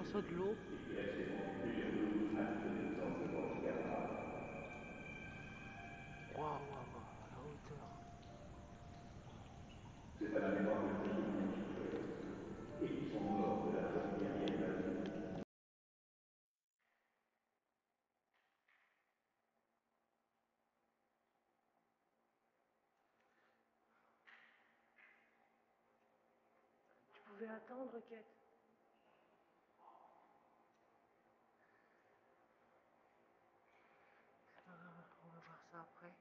morceau de l'eau. Waouh, waouh, waouh, la hauteur. Tu pouvais attendre, Kate. C'est pas grave, on va voir ça après.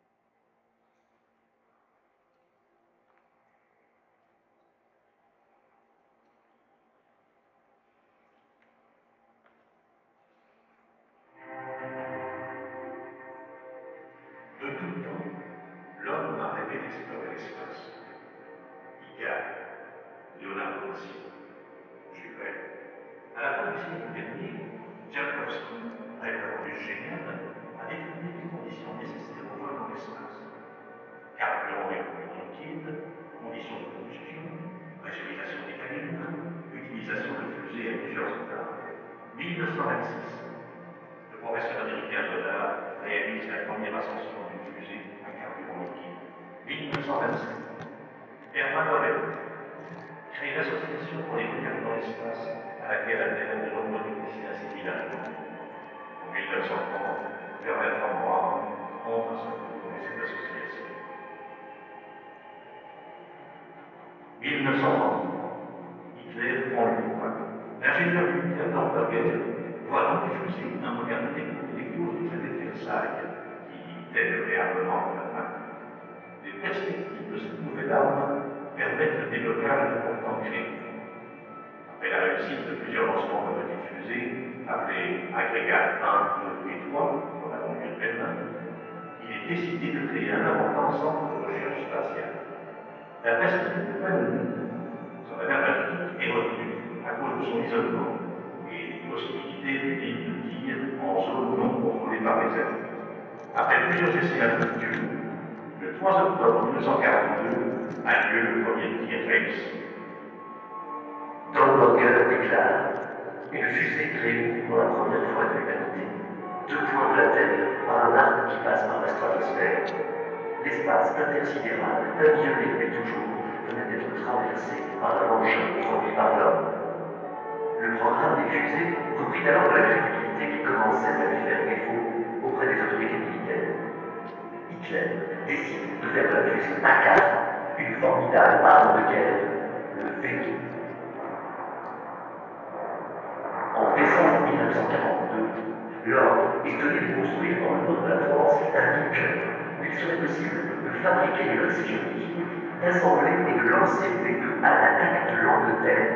De tout temps, l'homme a rêvé d'explorer l'espace. Icare, Léonard de Vinci, Jules Verne. À la fin du siècle dernier, Tchaïkovski, rêveur du génial, a déterminé les conditions nécessaires au vol dans l'espace. Carburant et courant liquide, conditions de combustion, pressurisation des cabines, utilisation de fusées à plusieurs étages. 1926. Le professeur américain Goddard réalise la première ascension d'une fusée à carburant liquide. 1927. Hermann Göring crée l'association pour les voyages dans l'espace à laquelle adhèrent de nombreux techniciens civils allemands. En 1930, Werner von Braun entre à son tour dans cette association. 1933. Hitler prend le pouvoir. L'ingénieur militaire Nordberger voit dans les fusées un moderne technique du traité de Versailles qui, tel le réarmement de la Allemagne. Les perspectives de cette nouvelle arme permettent le déblocage d'importants crédits. Après la réussite de plusieurs lancements de petites fusées, appelés agrégats 1, 2 et 3, dans la banlieue de Berlin, il est décidé de créer un important centre de recherche spatiale. La perspective sur la mer Baltique est retenue à cause de son isolement et des possibilités d'une ligne de tir en zone non contrôlée par les airs. Après plusieurs essais infructueux, le 3 octobre 1942 a lieu le premier tir réussi. Dornberger déclare une fusée créée pour la première fois de l'humanité. 2 points de la Terre par un arc qui passe par la stratosphère. L'espace intersidéral, inviolé depuis toujours, venait d'être traversé par la manche produite par l'homme. Le programme des fusées reprit alors de la crédibilité qui commençait à lui faire défaut auprès des autorités militaires. Hitler décide de faire de la fusée A4 une formidable arme de guerre, le V2. En décembre 1942, l'ordre est donné de construire dans le nord de la France un bunker où il serait possible de fabriquer de l'oxygène liquide, d'assembler et de lancer le V2 à l'attaque de l'Angleterre.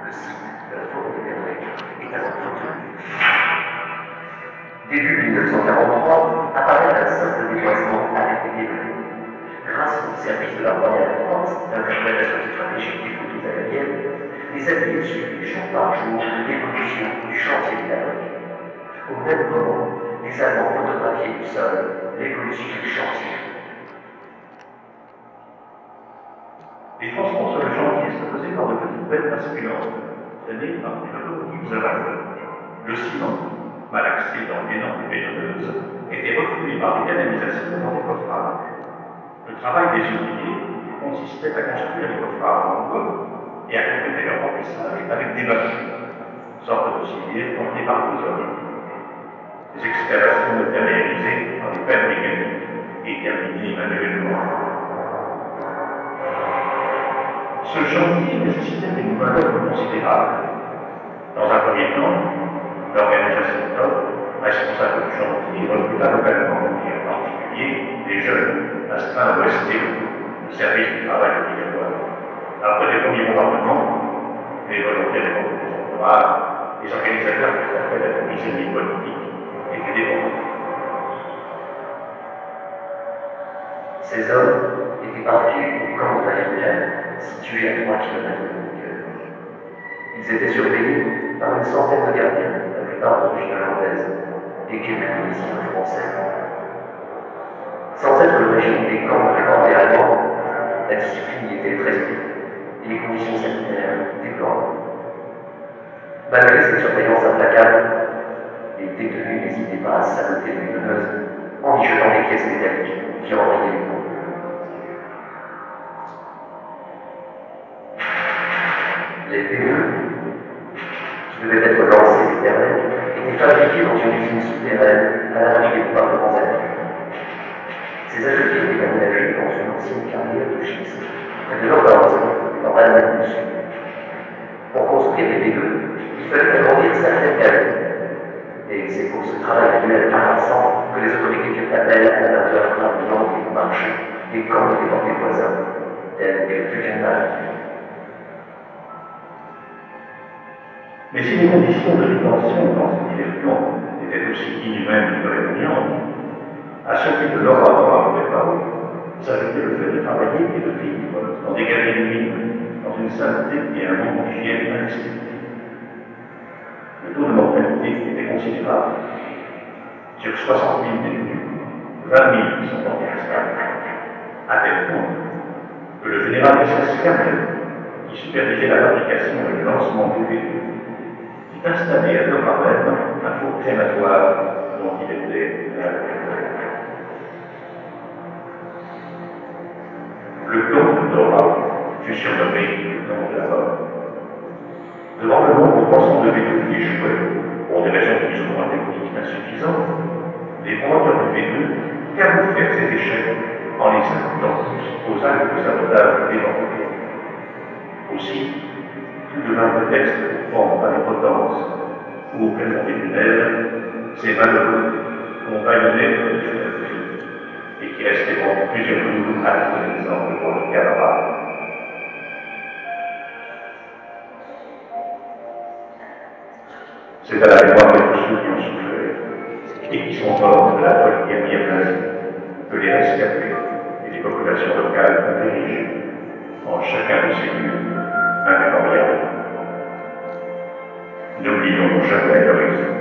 Le site de la forêt des Bermecs est alors retenu. Début 1943, apparaît un simple déplacement avec des débris. Grâce au service de la Royal France d'interprétation stratégique des photos aériennes, les Alliés suivent jour par jour l'évolution du chantier de la Lune. Au même moment, les Allemands photographiaient du sol l'évolution du chantier. Les transports sur le chantier se faisaient par de petites bêtes masculantes, traînées par des locomotives à vapeur. Le ciment, malaxé dans d'énormes bétonneuses, était refoulé par des canalisations dans des coffrages. Le travail des ouvriers consistait à construire les coffrages en bois et à compléter leur remplissage avec des machines, sorte de civières portées par deux hommes. Les excavations étaient réalisées par des pelles mécaniques et terminées manuellement. Ce chantier nécessitait une main-d'œuvre considérable. Dans un premier temps, l'organisation top, responsable du chantier, recruta localement, et en particulier des jeunes astreints au STO, le service du travail obligatoire. Après les premiers bombardements, les volontaires des emplois, les organisateurs qui appellent à la misérie politique étaient débordés. Ces hommes étaient partis au camp de Marienthal, situé à 3 km de Bunker. Ils étaient surveillés par une centaine de gardiens, la plupart d'origine hollandaise, et quelques policiers français. Sans être le régime des camps de l'armée allemande, la discipline y était très stricte et les conditions sanitaires déplorables. Malgré cette surveillance implacable, les détenus n'hésitaient pas à saboter les meneuses en y jetant des pièces métalliques qui enrayaient les ponts. Les PE, qui devaient être lancés éternels, étaient fabriqués dans une usine souterraine à l'abri des bombardements ennemis. Ces ateliers étaient aménagés dans une ancienne carrière de schiste, près de Lorenzon, dans l'Allemagne du Sud. Pour construire les PE, il fallait agrandir certaines galeries. Et c'est pour ce travail annuel harassant que les autorités firent appel à l'abatteur Marmont et Marchand, des camps de déportés voisins, tels que Buchenwald. Mais si les conditions de détention dans ces divers camps étaient aussi inhumaines que répugnantes, à ce que de l'oratoire des paroles s'ajoutait le fait de travailler et de vivre dans des galeries humides, dans une saleté et un manque d'hygiène inexpliqué. Le taux de mortalité était considérable. Sur 60 000 détenus, 20 000 sont portés stables, à tel point que le général SS Campbell, qui supervisait la fabrication et le lancement des véhicules, fit installer à Domarven un four crématoire dont il était l'inventeur. Le camp de Dora fut surnommé le camp de la mort. Devant le nombre croissant de véhicules qui échouaient, pour des raisons plus ou moins techniques insuffisantes, les promoteurs de véhicules camouflèrent ces échecs en les imputant aux actes de sabotage éventuels. Aussi, tout devint prétexte pour prendre à l'importance ou au prénom des tunnels, ces malheureux qu'on va une lettre de philosophie et qui restaient pendant plusieurs jours à titre d'exemple pour leurs camarades. C'est à la mémoire de tous ceux qui ont souffert et qui sont morts de la folie guerrière nazie que les rescapés et les populations locales ont érigé en chacun de ces lieux un mémorial. N'oublions jamais leur exemple.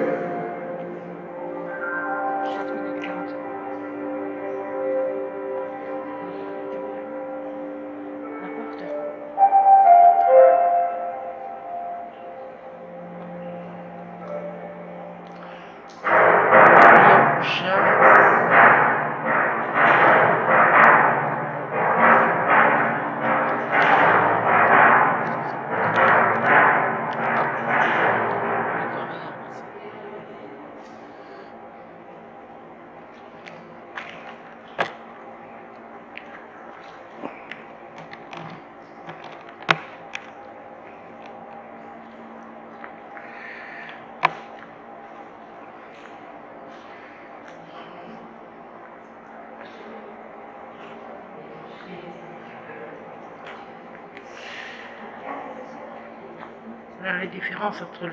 Voilà la différence entre le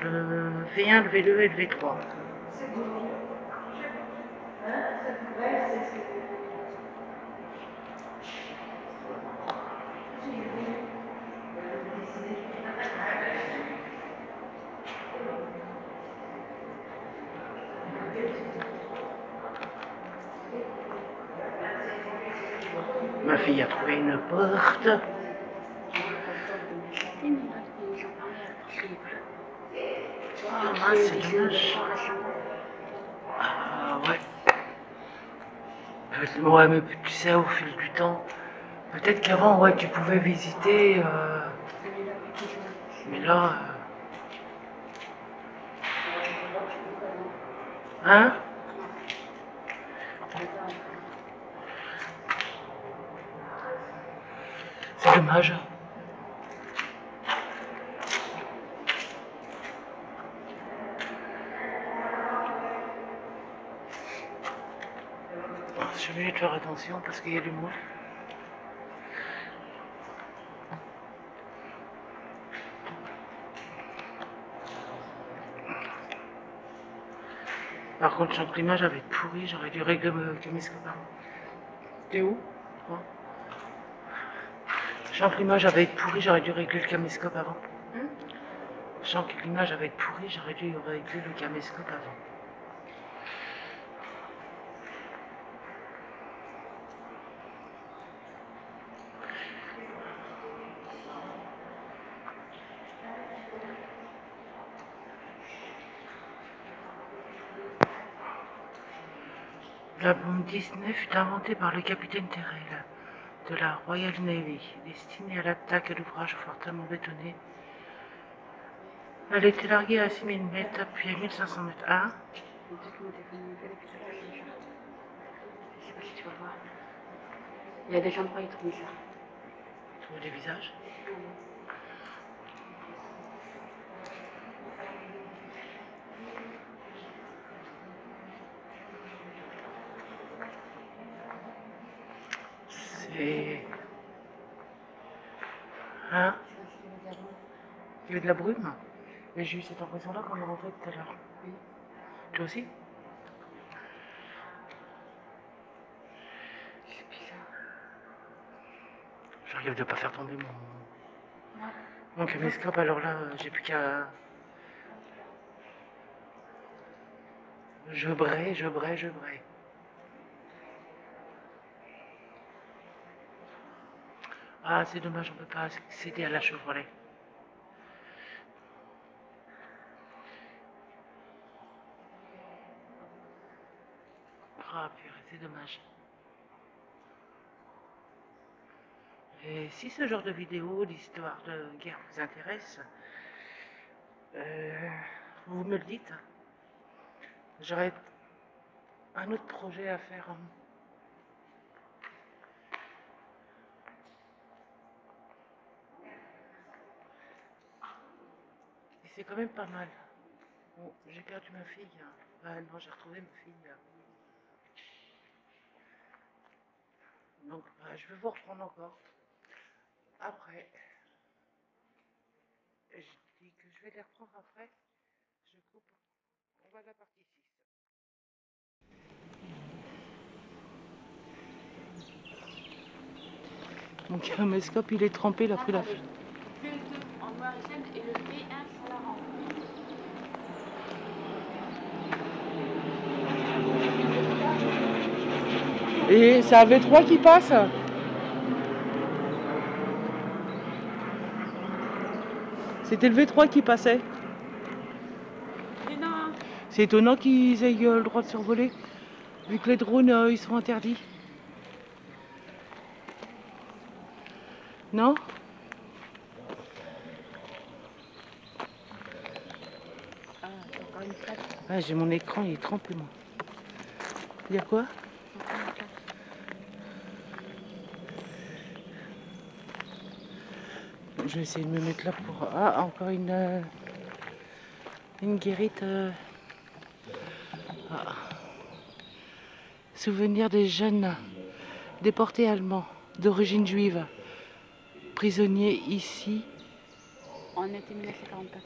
V1, le V2 et le V3. Ma fille a trouvé une porte. Ah mince, c'est dommage. Ah ouais. Ouais, mais tu sais, au fil du temps, peut-être qu'avant, ouais, tu pouvais visiter. Mais là. Hein? C'est dommage. Je suis obligé de faire attention parce qu'il y a du monde. Par contre, Champ-Climat, j'avais pourri, j'aurais dû régler le caméscope avant. T'es où? Champ-Climat, j'avais pourri, j'aurais dû régler le caméscope avant. Champ-Climat, j'avais pourri, j'aurais dû régler le caméscope avant. La bombe Disney fut inventée par le capitaine Terrell de la Royal Navy, destinée à l'attaque à l'ouvrage fortement bétonné. Elle était larguée à 6000 mètres, puis à 1500 mètres. Ah, il y a des gens pas trop bizarres. tu vois les visages. C'est... Hein? Il y avait de la brume. Et j'ai eu cette impression-là quand on est rentré tout à l'heure. Oui. Toi aussi? C'est bizarre. J'arrive de pas faire tomber Ouais. mon caméscope, alors là, j'ai plus qu'à... Je braie. Ah, c'est dommage, on peut pas accéder à la Chevrolet. Ah, purée, c'est dommage. Et si ce genre de vidéo, d'histoire de guerre vous intéresse, vous me le dites. J'aurais un autre projet à faire. Et c'est quand même pas mal. Bon, j'ai perdu ma fille. Ah non, j'ai retrouvé ma fille. Donc, bah, je vais vous reprendre encore. Après, je dis que je vais les reprendre après. Je coupe. On va à la partie 6. Mon caméscope, il est trempé, il a pris la flûte. Le 2 en noir et jaune et le V1 sur la rampe. Et c'est un V3 qui passe. C'était le V3 qui passait. Mais non. C'est étonnant qu'ils aient le droit de survoler, vu que les drones, ils sont interdits. Non? Ah, c'est encore une plaque. Ah, j'ai mon écran, il est trempé, moi. Il y a quoi? Encore une plaque. Je vais essayer de me mettre là pour... Ah, encore une guérite. Ah. Souvenir des jeunes déportés allemands d'origine juive, prisonniers ici. On était 1944.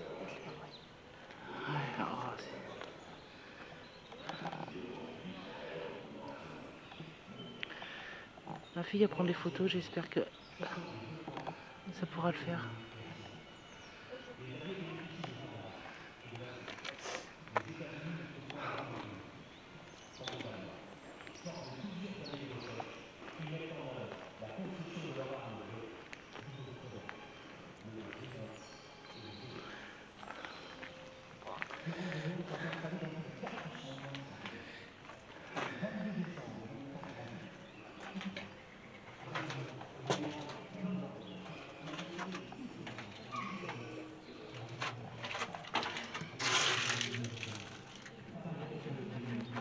Ouais, oh, ma fille, elle prend des photos, j'espère que ça pourra le faire.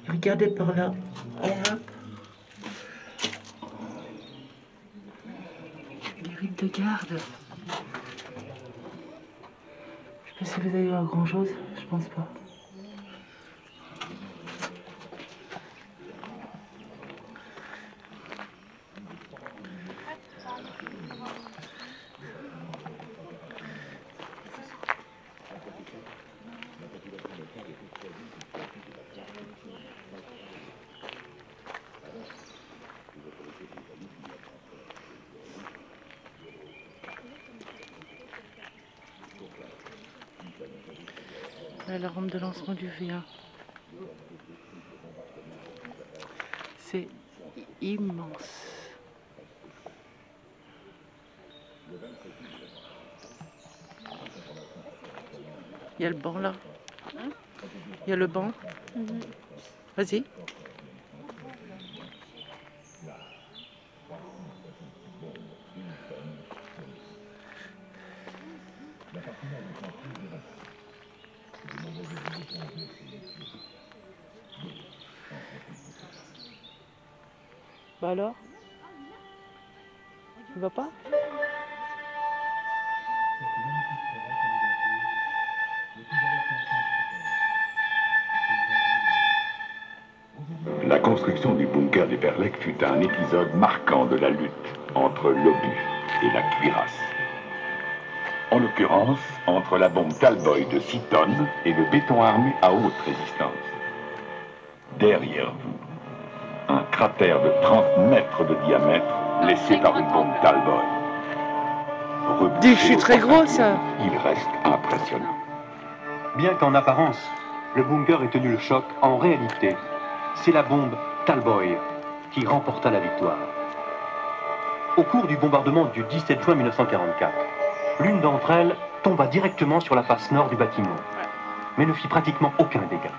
Regardez par là. Hop. Guérite de garde. Je sais pas si vous allez voir grand chose, je pense pas. Là, la rampe de lancement du V1. C'est immense. Il y a le banc là. Il y a le banc. Vas-y. Bah alors? Tu vas pas? La construction du bunker d'Eperlek fut un épisode marquant de la lutte entre l'obus et la cuirasse. En l'occurrence, entre la bombe Talboy de 6 tonnes et le béton armé à haute résistance. Derrière vous, un cratère de 30 mètres de diamètre laissé par une bombe Talboy. Dis, je suis très grosse. Il reste impressionnant. Bien qu'en apparence, le bunker ait tenu le choc, en réalité, c'est la bombe Talboy qui remporta la victoire. Au cours du bombardement du 17 juin 1944, l'une d'entre elles tomba directement sur la face nord du bâtiment, mais ne fit pratiquement aucun dégât.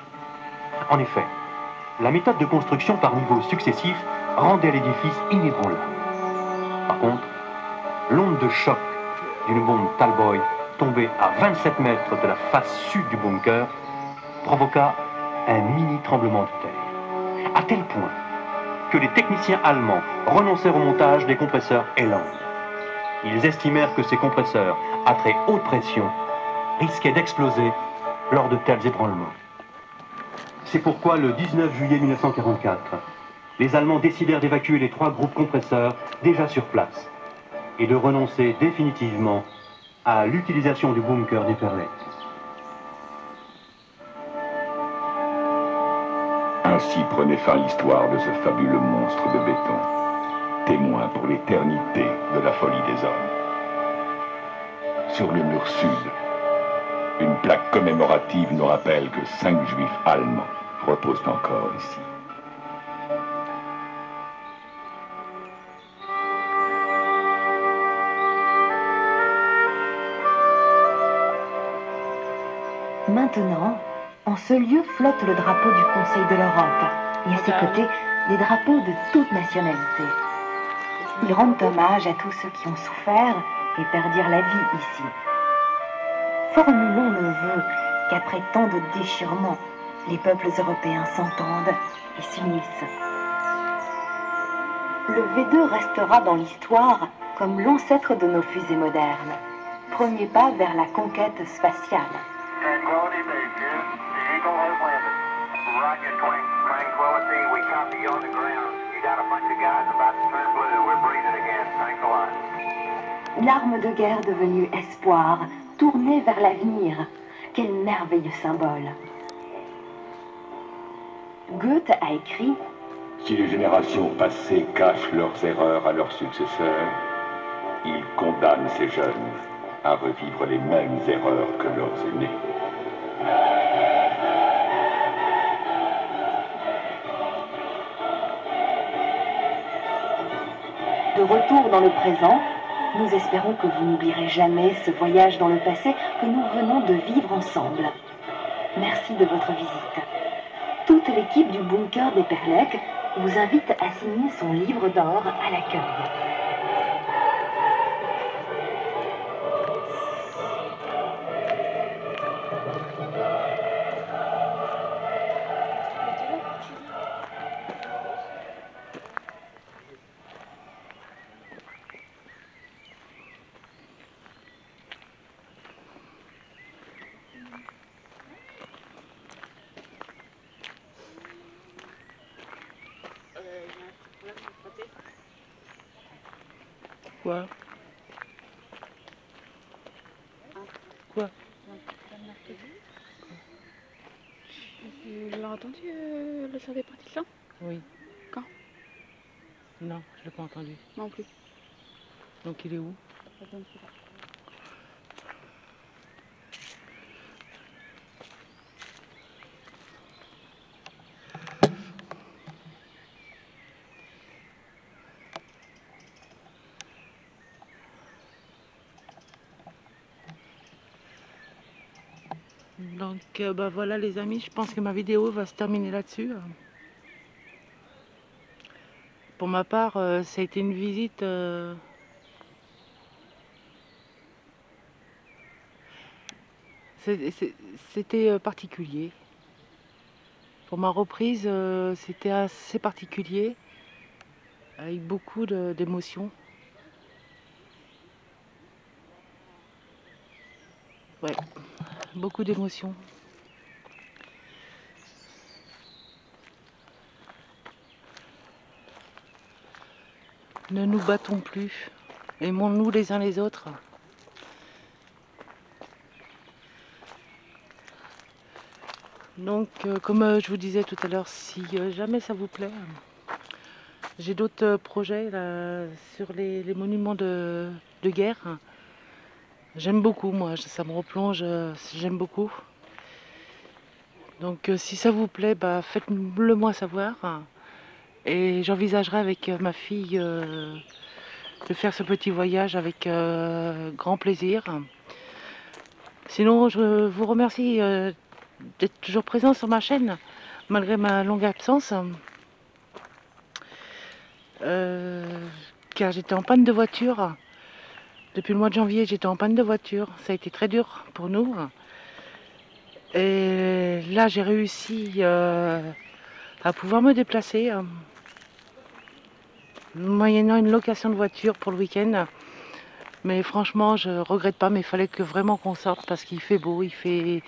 En effet, la méthode de construction par niveaux successifs rendait l'édifice inébranlable. Par contre, l'onde de choc d'une bombe Talboy tombée à 27 mètres de la face sud du bunker provoqua un mini tremblement de terre, à tel point que les techniciens allemands renoncèrent au montage des compresseurs Elan. Ils estimèrent que ces compresseurs, à très haute pression, risquaient d'exploser lors de tels ébranlements. C'est pourquoi le 19 juillet 1944, les Allemands décidèrent d'évacuer les 3 groupes compresseurs déjà sur place et de renoncer définitivement à l'utilisation du bunker d'Eperlek. Ainsi prenait fin l'histoire de ce fabuleux monstre de béton, témoin pour l'éternité de la folie des hommes. Sur le mur sud, une plaque commémorative nous rappelle que 5 juifs allemands reposent encore ici. Maintenant, en ce lieu flotte le drapeau du Conseil de l'Europe et à ses côtés, des drapeaux de toute nationalité. Ils rendent hommage à tous ceux qui ont souffert et perdirent la vie ici. Formulons le vœu qu'après tant de déchirements, les peuples européens s'entendent et s'unissent. Le V2 restera dans l'histoire comme l'ancêtre de nos fusées modernes. Premier pas vers la conquête spatiale. Tranquility Base here. The Eagle has landed. Roger, Tranquility, we copy you on the ground. You got a bunch of guys about to turn blue. We're breathing again. Thanks a lot. L'arme de guerre devenue espoir, tournée vers l'avenir. Quel merveilleux symbole. Goethe a écrit « Si les générations passées cachent leurs erreurs à leurs successeurs, ils condamnent ces jeunes à revivre les mêmes erreurs que leurs aînés. » De retour dans le présent, nous espérons que vous n'oublierez jamais ce voyage dans le passé que nous venons de vivre ensemble. Merci de votre visite. Toute l'équipe du bunker d'Eperlek vous invite à signer son livre d'or à l'accueil. Quoi? Quoi? Tu l'as entendu, le chant des partisans? Oui. Quand? Non, je l'ai pas entendu. Non plus. Donc il est où? Je ne sais pas. Donc bah voilà les amis, je pense que ma vidéo va se terminer là-dessus. Pour ma part, ça a été une visite C'était particulier. Pour ma reprise, c'était assez particulier, avec beaucoup d'émotions. Ouais, beaucoup d'émotions. Ne nous battons plus, aimons-nous les uns les autres. Donc, comme je vous disais tout à l'heure, si jamais ça vous plaît, j'ai d'autres projets là, sur les monuments de guerre. J'aime beaucoup, moi, ça me replonge, j'aime beaucoup. Donc, si ça vous plaît, bah, faites-le moi savoir. Et j'envisagerai avec ma fille de faire ce petit voyage avec grand plaisir. Sinon, je vous remercie d'être toujours présent sur ma chaîne, malgré ma longue absence. Car j'étais en panne de voiture. Depuis le mois de janvier, j'étais en panne de voiture. Ça a été très dur pour nous. Et là, j'ai réussi à pouvoir me déplacer, moyennant une location de voiture pour le week-end. Mais franchement, je regrette pas, mais il fallait que vraiment qu'on sorte parce qu'il fait beau, il fait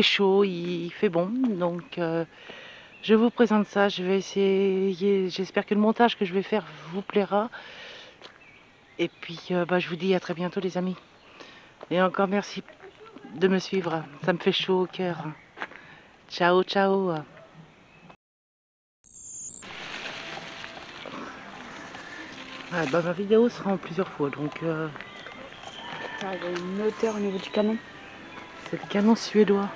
chaud, il fait bon. Donc, je vous présente ça. Je vais essayer. J'espère que le montage que je vais faire vous plaira. Et puis, je vous dis à très bientôt, les amis. Et encore merci de me suivre. Ça me fait chaud au cœur. Ciao, ciao. Ouais, ma vidéo sera en plusieurs fois, donc Il y a une hauteur au niveau du canon. c'est le canon suédois.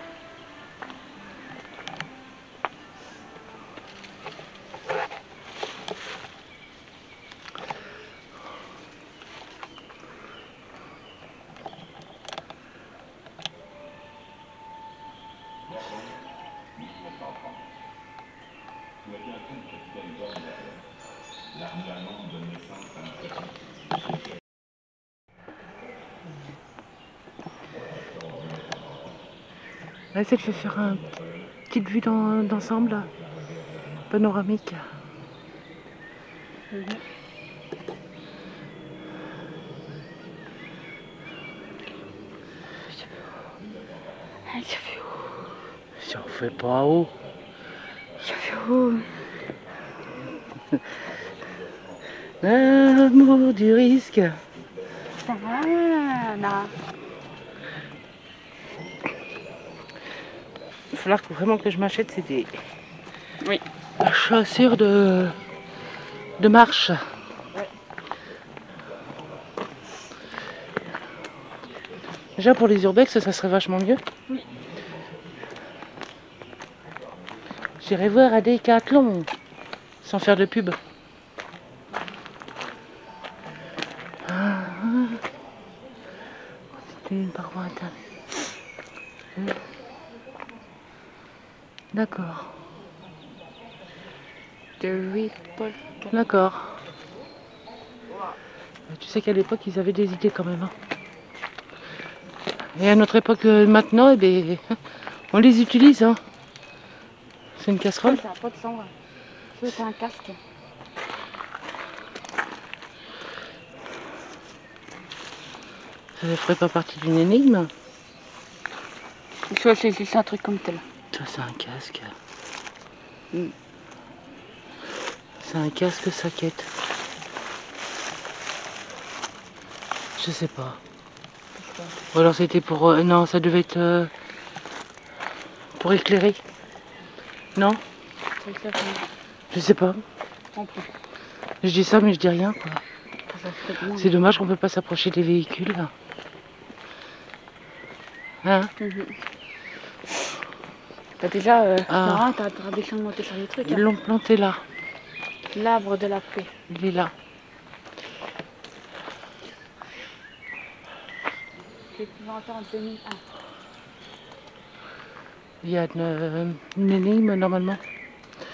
On va essayer de faire une petite vue d'ensemble, panoramique. J'en fais pas haut. L'amour du risque. Il va falloir vraiment que je m'achète des chaussures de marche. Ouais. Déjà pour les urbex, ça serait vachement mieux. Oui. J'irai voir à Decathlon, sans faire de pub. C'était une paroi interne. D'accord. D'accord. Tu sais qu'à l'époque, ils avaient des idées quand même. Hein. Et à notre époque maintenant, eh bien, on les utilise. Hein. C'est une casserole. Ça n'a pas de son. C'est un casque. Ça ne ferait pas partie d'une énigme. Soit c'est juste un truc comme tel. Ça, c'est un casque. C'est un casque saquette. Je sais pas. Ou alors c'était pour... non, ça devait être... pour éclairer. Non? Je sais pas. Je dis ça, mais je dis rien, quoi. C'est dommage qu'on peut pas s'approcher des véhicules, là. Hein? Bah déjà, t'as déjà monté sur les trucs. Ils l'ont planté là. L'arbre de la paix. Il est là. C'est inventé en 2001. Il y a une énigme, normalement.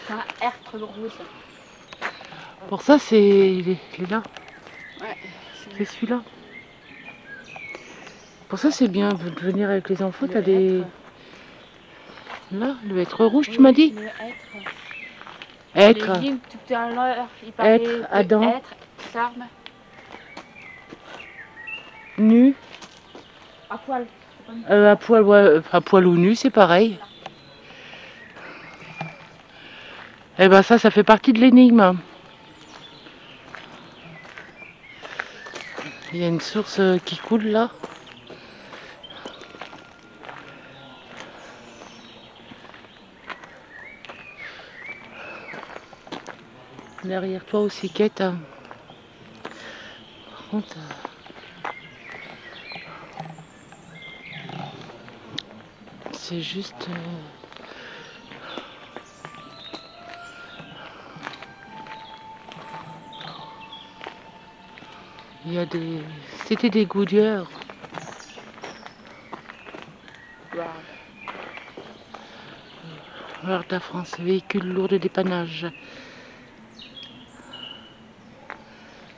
C'est un R très gros, ça. Pour ça, il est là. Ouais. C'est celui-là. Pour ça, c'est bien de venir avec les enfants. T'as des... Là, le hêtre rouge, tu m'as dit? Le Hêtre. Tout à l'heure, il parlait Hêtre, Adam. Hêtre, Sarme. Nu. À poil. À poil, ouais, à poil ou nu, c'est pareil. Eh ben ça fait partie de l'énigme. Il y a une source qui coule là. Derrière toi aussi, Kate. Par contre... c'est juste... il y a des... C'était des goudieurs. Voir de la France, véhicule lourd de dépannage.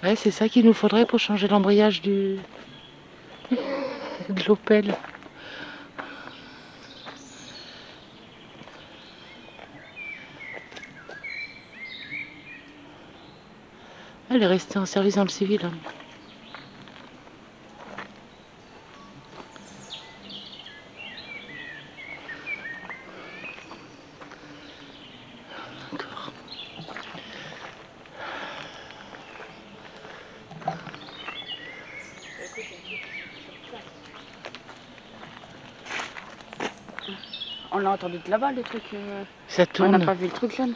Ouais, c'est ça qu'il nous faudrait pour changer l'embrayage de l'Opel. Elle est restée en service dans le civil. Hein. D'accord. On l'a entendu de là-bas, le truc. Ça tourne. On n'a pas vu le truc jaune.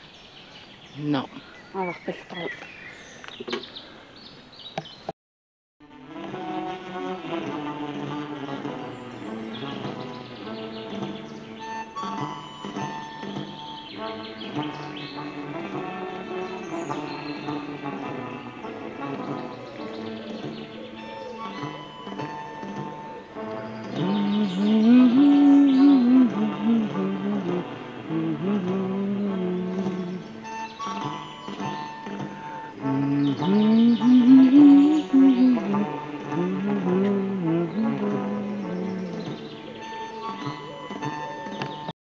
Non. On va repasser par là.